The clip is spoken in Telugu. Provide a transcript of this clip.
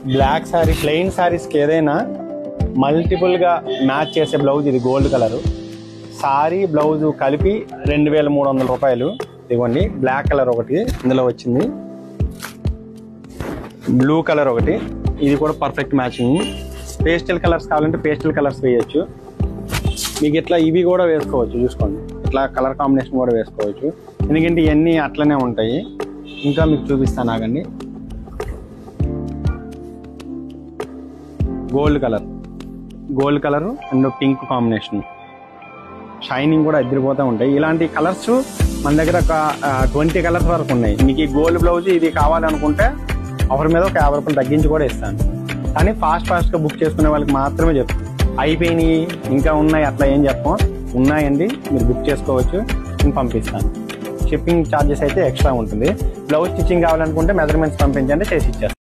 బ్లాక్ శారీ, ప్లెయిన్ శారీస్కి ఏదైనా మల్టిపుల్గా మ్యాచ్ చేసే బ్లౌజ్ ఇది. గోల్డ్ కలరు శారీ బ్లౌజు కలిపి 2300 రూపాయలు. ఇదిగోండి బ్లాక్ కలర్ ఒకటి ఇందులో వచ్చింది, బ్లూ కలర్ ఒకటి, ఇది కూడా పర్ఫెక్ట్ మ్యాచింగ్. పేస్టల్ కలర్స్ కావాలంటే పేస్టల్ కలర్స్ వేయచ్చు. మీకు ఇట్లా ఇవి కూడా వేసుకోవచ్చు, చూసుకోండి ఇట్లా కలర్ కాంబినేషన్ కూడా వేసుకోవచ్చు. ఎందుకంటే ఇవన్నీ అట్లనే ఉంటాయి. ఇంకా మీకు చూపిస్తాను ఆగండి. Gold colour and pink combination, shining కూడా ఎదిరిపోతూ ఉంటాయి. ఇలాంటి కలర్స్ మన దగ్గర ఒక 20 కలర్స్ వరకు ఉన్నాయి. మీకు ఈ గోల్డ్ బ్లౌజ్ ఇది కావాలనుకుంటే ఆఫర్ మీద ఒక 50 రూపాయలు తగ్గించి కూడా ఇస్తాను. కానీ ఫాస్ట్గా బుక్ చేసుకునే వాళ్ళకి మాత్రమే చెప్తాను. అయిపోయినాయి ఇంకా ఉన్నాయి అట్లా ఏం చెప్పం, ఉన్నాయండి మీరు బుక్ చేసుకోవచ్చు, నేను పంపిస్తాను. షిప్పింగ్ ఛార్జెస్ అయితే ఎక్స్ట్రా ఉంటుంది. బ్లౌజ్ స్టిచ్చింగ్ కావాలనుకుంటే మెజర్మెంట్స్ పంపించండి, చేసి ఇచ్చేస్తాను.